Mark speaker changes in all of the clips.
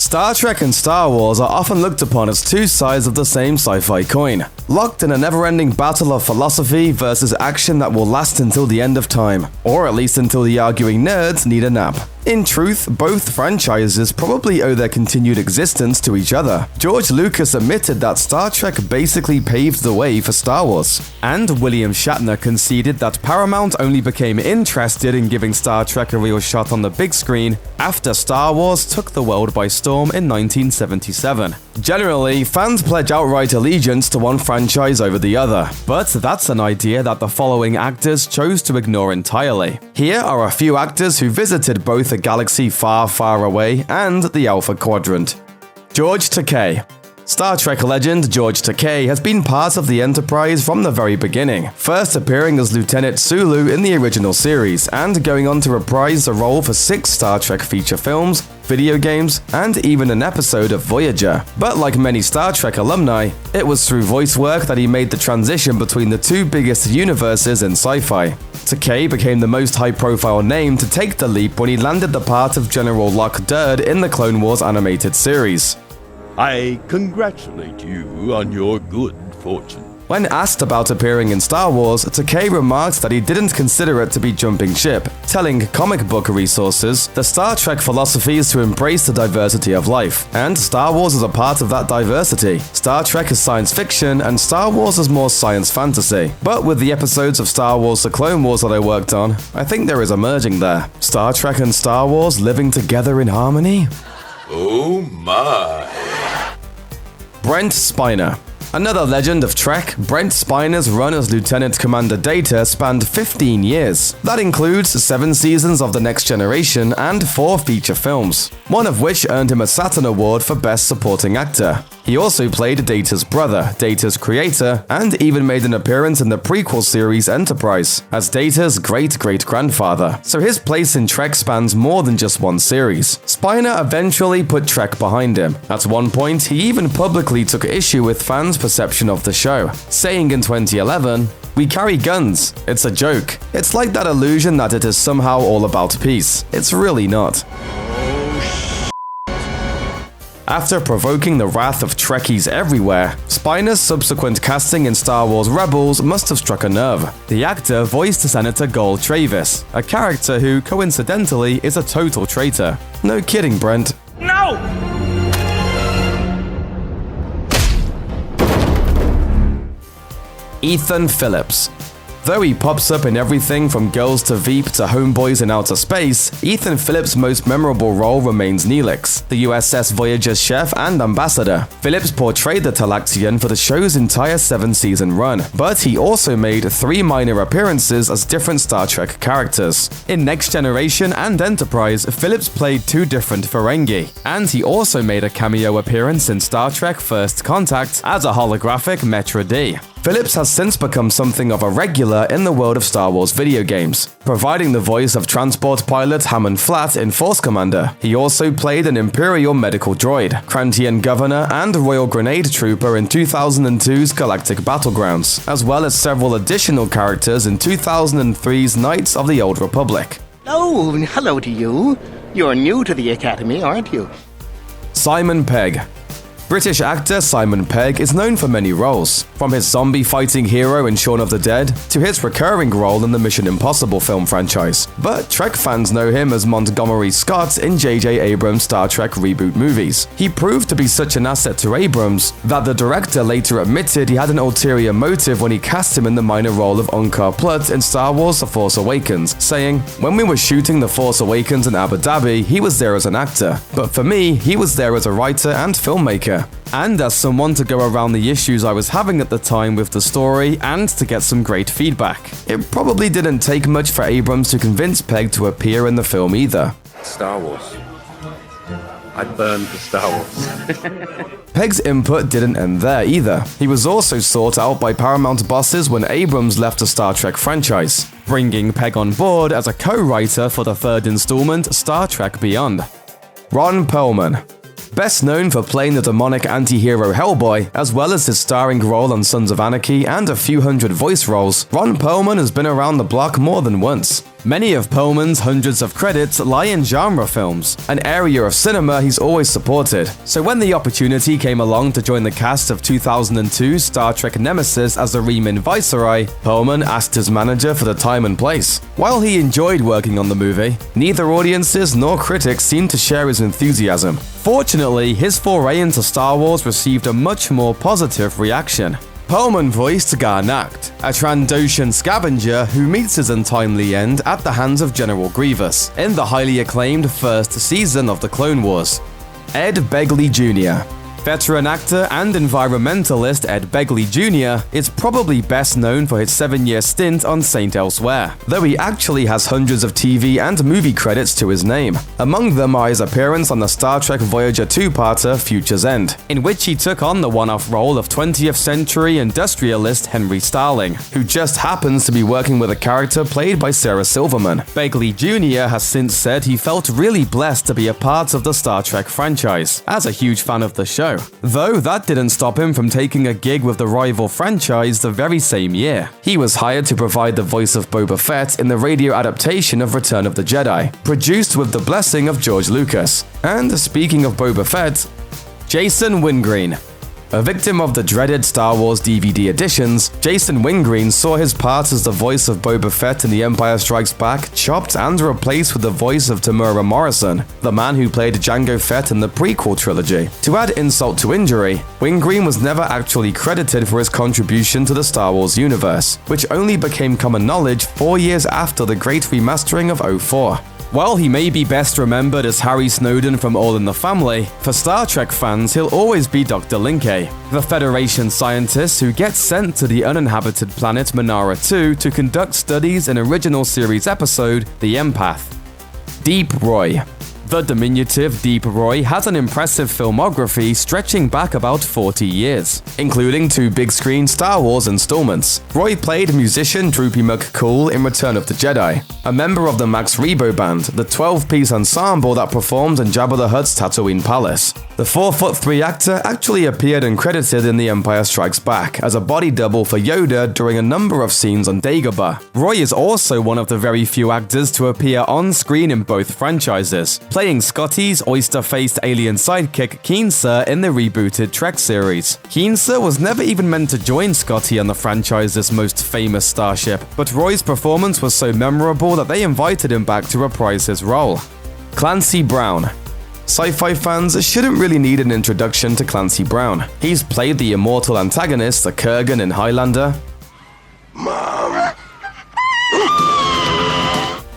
Speaker 1: Star Trek and Star Wars are often looked upon as two sides of the same sci-fi coin, locked in a never-ending battle of philosophy versus action that will last until the end of time, or at least until the arguing nerds need a nap. In truth, both franchises probably owe their continued existence to each other. George Lucas admitted that Star Trek basically paved the way for Star Wars, and William Shatner conceded that Paramount only became interested in giving Star Trek a real shot on the big screen after Star Wars took the world by storm in 1977. Generally, fans pledge outright allegiance to one franchise over the other, but that's an idea that the following actors chose to ignore entirely. Here are a few actors who visited both a galaxy far, far away and the Alpha Quadrant. George Takei. Star Trek legend George Takei has been part of the Enterprise from the very beginning, first appearing as Lieutenant Sulu in the original series, and going on to reprise the role for 6 Star Trek feature films, video games, and even an episode of Voyager. But like many Star Trek alumni, it was through voice work that he made the transition between the two biggest universes in sci-fi. Takei became the most high-profile name to take the leap when he landed the part of General Locke Durd in the Clone Wars animated series.
Speaker 2: I congratulate you on your good fortune.
Speaker 1: When asked about appearing in Star Wars, Takei remarked that he didn't consider it to be jumping ship, telling comic book resources, "The Star Trek philosophy is to embrace the diversity of life, and Star Wars is a part of that diversity. Star Trek is science fiction, and Star Wars is more science fantasy. But with the episodes of Star Wars The Clone Wars that I worked on, I think there is a merging there. Star Trek and Star Wars living together in harmony."
Speaker 2: Oh my.
Speaker 1: Brent Spiner. Another legend of Trek, Brent Spiner's run as Lieutenant Commander Data spanned 15 years. That includes 7 seasons of The Next Generation and 4 feature films, one of which earned him a Saturn Award for Best Supporting Actor. He also played Data's brother, Data's creator, and even made an appearance in the prequel series Enterprise as Data's great-great-grandfather, so his place in Trek spans more than just one series. Spiner eventually put Trek behind him. At one point, he even publicly took issue with fans' perception of the show, saying in 2011, "We carry guns. It's a joke. It's like that illusion that it is somehow all about peace. It's really not." After provoking the wrath of Trekkies everywhere, Spiner's subsequent casting in Star Wars Rebels must have struck a nerve. The actor voiced Senator Gol Travis, a character who, coincidentally, is a total traitor. No kidding, Brent.
Speaker 3: No!
Speaker 1: Ethan Phillips. Though he pops up in everything from Girls to Veep to Homeboys in Outer Space, Ethan Phillips' most memorable role remains Neelix, the USS Voyager's chef and ambassador. Phillips portrayed the Talaxian for the show's entire 7-season run, but he also made 3 minor appearances as different Star Trek characters. In Next Generation and Enterprise, Phillips played 2 different Ferengi, and he also made a cameo appearance in Star Trek First Contact as a holographic Metra D. Phillips has since become something of a regular in the world of Star Wars video games, providing the voice of transport pilot Hammond Flat in Force Commander. He also played an Imperial medical droid, Krantian governor, and Royal Grenade Trooper in 2002's Galactic Battlegrounds, as well as several additional characters in 2003's Knights of the Old Republic.
Speaker 4: Oh, hello to you. You're new to the Academy, aren't you?
Speaker 1: Simon Pegg. British actor Simon Pegg is known for many roles, from his zombie-fighting hero in Shaun of the Dead to his recurring role in the Mission Impossible film franchise. But Trek fans know him as Montgomery Scott in J.J. Abrams' Star Trek reboot movies. He proved to be such an asset to Abrams that the director later admitted he had an ulterior motive when he cast him in the minor role of Unkar Plutt in Star Wars The Force Awakens, saying, "When we were shooting The Force Awakens in Abu Dhabi, he was there as an actor. But for me, he was there as a writer and filmmaker. And as someone to go around the issues I was having at the time with the story and to get some great feedback." It probably didn't take much for Abrams to convince Pegg to appear in the film either.
Speaker 5: Star Wars. I burned for Star Wars.
Speaker 1: Pegg's input didn't end there either. He was also sought out by Paramount bosses when Abrams left the Star Trek franchise, bringing Pegg on board as a co-writer for the 3rd installment, Star Trek Beyond. Ron Perlman. Best known for playing the demonic anti-hero Hellboy, as well as his starring role on Sons of Anarchy and a few hundred voice roles, Ron Perlman has been around the block more than once. Many of Perlman's hundreds of credits lie in genre films, an area of cinema he's always supported. So when the opportunity came along to join the cast of 2002's Star Trek Nemesis as the Reman Viceroy, Perlman asked his manager for the time and place. While he enjoyed working on the movie, neither audiences nor critics seemed to share his enthusiasm. Fortunately, his foray into Star Wars received a much more positive reaction. Perlman voiced Garnak, a Trandoshan scavenger who meets his untimely end at the hands of General Grievous in the highly acclaimed first season of The Clone Wars. Ed Begley Jr. Veteran actor and environmentalist Ed Begley Jr. is probably best known for his 7-year stint on Saint Elsewhere, though he actually has hundreds of TV and movie credits to his name. Among them are his appearance on the Star Trek Voyager 2-parter Future's End, in which he took on the one-off role of 20th century industrialist Henry Starling, who just happens to be working with a character played by Sarah Silverman. Begley Jr. has since said he felt really blessed to be a part of the Star Trek franchise, as a huge fan of the show. Though that didn't stop him from taking a gig with the rival franchise the very same year. He was hired to provide the voice of Boba Fett in the radio adaptation of Return of the Jedi, produced with the blessing of George Lucas. And speaking of Boba Fett, Jason Wingreen. A victim of the dreaded Star Wars DVD editions, Jason Wingreen saw his part as the voice of Boba Fett in The Empire Strikes Back chopped and replaced with the voice of Tamura Morrison, the man who played Jango Fett in the prequel trilogy. To add insult to injury, Wingreen was never actually credited for his contribution to the Star Wars universe, which only became common knowledge 4 years after the great remastering of 04. While he may be best remembered as Harry Snowden from All in the Family, for Star Trek fans he'll always be Dr. Linkay, the Federation scientist who gets sent to the uninhabited planet Minara 2 to conduct studies in original series episode The Empath. Deep Roy. The diminutive Deep Roy has an impressive filmography stretching back about 40 years, including 2 big-screen Star Wars installments. Roy played musician Droopy McCool in Return of the Jedi, a member of the Max Rebo Band, the 12-piece ensemble that performed in Jabba the Hutt's Tatooine Palace. The 4'3" actor actually appeared uncredited in The Empire Strikes Back as a body double for Yoda during a number of scenes on Dagobah. Roy is also one of the very few actors to appear on-screen in both franchises, playing Scotty's oyster-faced alien sidekick Keensa in the rebooted Trek series. Keensa was never even meant to join Scotty on the franchise's most famous starship, but Roy's performance was so memorable that they invited him back to reprise his role. Clancy Brown. Sci-fi fans shouldn't really need an introduction to Clancy Brown. He's played the immortal antagonist, the Kurgan in Highlander, Mom,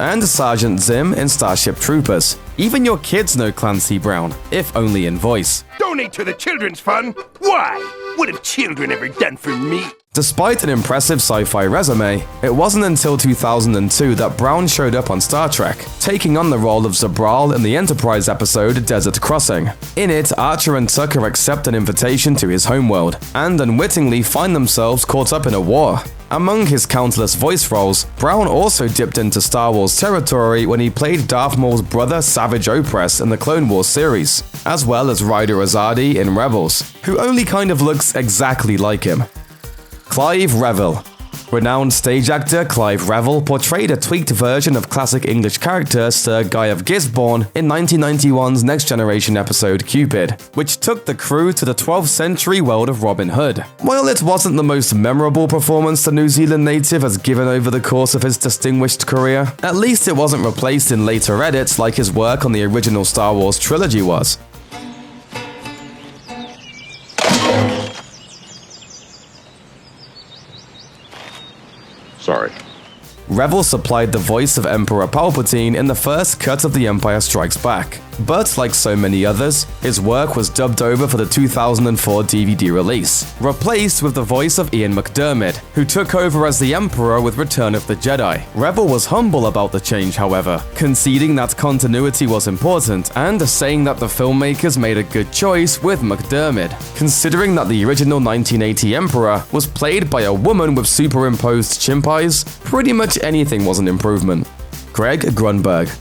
Speaker 1: and Sergeant Zim in Starship Troopers. Even your kids know Clancy Brown, if only in voice.
Speaker 3: Donate to the children's fund? Why? What have children ever done for me?
Speaker 1: Despite an impressive sci-fi resume, it wasn't until 2002 that Brown showed up on Star Trek, taking on the role of Zabral in the Enterprise episode Desert Crossing. In it, Archer and Tucker accept an invitation to his homeworld, and unwittingly find themselves caught up in a war. Among his countless voice roles, Brown also dipped into Star Wars territory when he played Darth Maul's brother Savage Opress in the Clone Wars series, as well as Ryder Azadi in Rebels, who only kind of looks exactly like him. Clive Revill. Renowned stage actor Clive Revill portrayed a tweaked version of classic English character Sir Guy of Gisborne in 1991's Next Generation episode Cupid, which took the crew to the 12th century world of Robin Hood. While it wasn't the most memorable performance the New Zealand native has given over the course of his distinguished career, at least it wasn't replaced in later edits like his work on the original Star Wars trilogy was.
Speaker 5: Sorry.
Speaker 1: Revill supplied the voice of Emperor Palpatine in the first cut of The Empire Strikes Back, but like so many others, his work was dubbed over for the 2004 DVD release, replaced with the voice of Ian McDiarmid, who took over as the Emperor with Return of the Jedi. Revill was humble about the change, however, conceding that continuity was important and saying that the filmmakers made a good choice with McDiarmid, considering that the original 1980 Emperor was played by a woman with superimposed chimp eyes. Pretty much anything was an improvement. Greg Grunberg.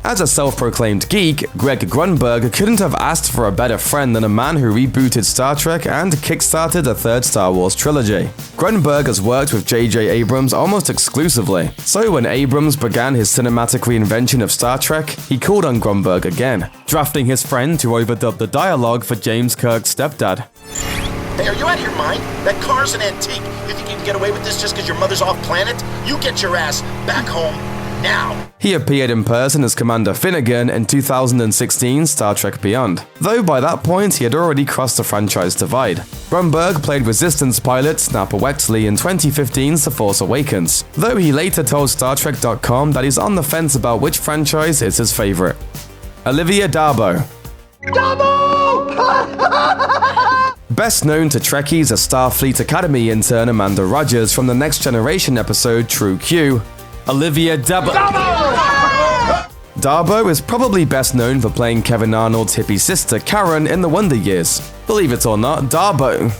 Speaker 1: As a self-proclaimed geek, Greg Grunberg couldn't have asked for a better friend than a man who rebooted Star Trek and kickstarted the third Star Wars trilogy. Grunberg has worked with J.J. Abrams almost exclusively, so when Abrams began his cinematic reinvention of Star Trek, he called on Grunberg again, drafting his friend to overdub the dialogue for James Kirk's stepdad.
Speaker 6: Hey, are you out of your mind? That car's an antique. You think you can get away with this just because your mother's off planet? You get your ass back home now.
Speaker 1: He appeared in person as Commander Finnegan in 2016 Star Trek Beyond, though by that point he had already crossed the franchise divide. Grunberg played Resistance pilot Snapper Wexley in 2015's The Force Awakens, though he later told StarTrek.com that he's on the fence about which franchise is his favorite. Olivia D'Abo. Best known to Trekkies as Starfleet Academy intern Amanda Rogers from the Next Generation episode True Q, Olivia D'Abo. D'Abo is probably best known for playing Kevin Arnold's hippie sister Karen in The Wonder Years. Believe it or not, D'Abo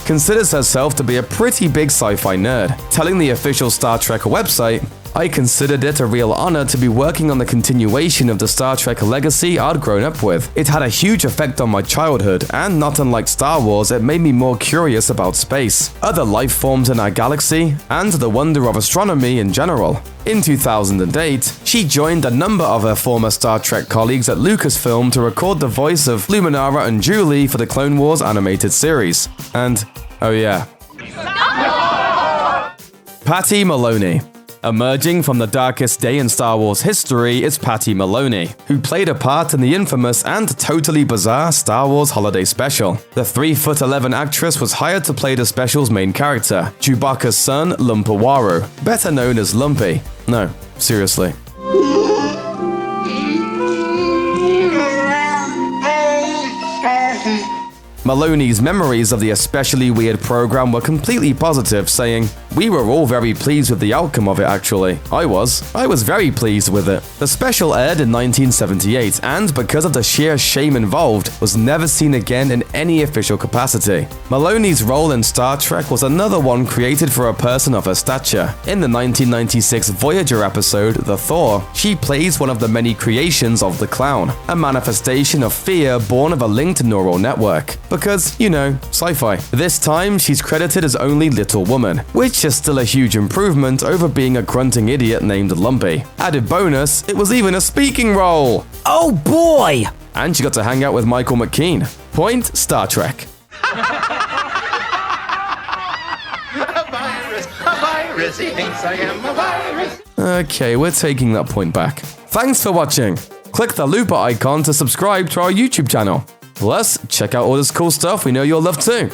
Speaker 1: considers herself to be a pretty big sci-fi nerd, telling the official Star Trek website, "I considered it a real honor to be working on the continuation of the Star Trek legacy I'd grown up with. It had a huge effect on my childhood, and not unlike Star Wars, it made me more curious about space, other life forms in our galaxy, and the wonder of astronomy in general." In 2008, she joined a number of her former Star Trek colleagues at Lucasfilm to record the voice of Luminara and Julie for the Clone Wars animated series. And, oh yeah, Patty Maloney. Emerging from the darkest day in Star Wars history is Patty Maloney, who played a part in the infamous and totally bizarre Star Wars Holiday Special. The 3'11" actress was hired to play the special's main character, Chewbacca's son, Lumpawaru, better known as Lumpy. No, seriously. Maloney's memories of the especially weird program were completely positive, saying, "We were all very pleased with the outcome of it actually. I was very pleased with it." The special aired in 1978 and, because of the sheer shame involved, was never seen again in any official capacity. Maloney's role in Star Trek was another one created for a person of her stature. In the 1996 Voyager episode, The Thaw, she plays one of the many creations of the Clown, a manifestation of fear born of a linked neural network. Because, you know, sci-fi. This time, she's credited as only Little Woman, which is still a huge improvement over being a grunting idiot named Lumpy. Added bonus, it was even a speaking role!
Speaker 7: Oh boy!
Speaker 1: And she got to hang out with Michael McKean. Point Star Trek.
Speaker 6: He thinks I am a virus.
Speaker 1: Okay, we're taking that point back. Thanks for watching. Click the looper icon to subscribe to our YouTube channel. Plus, check out all this cool stuff we know you'll love too.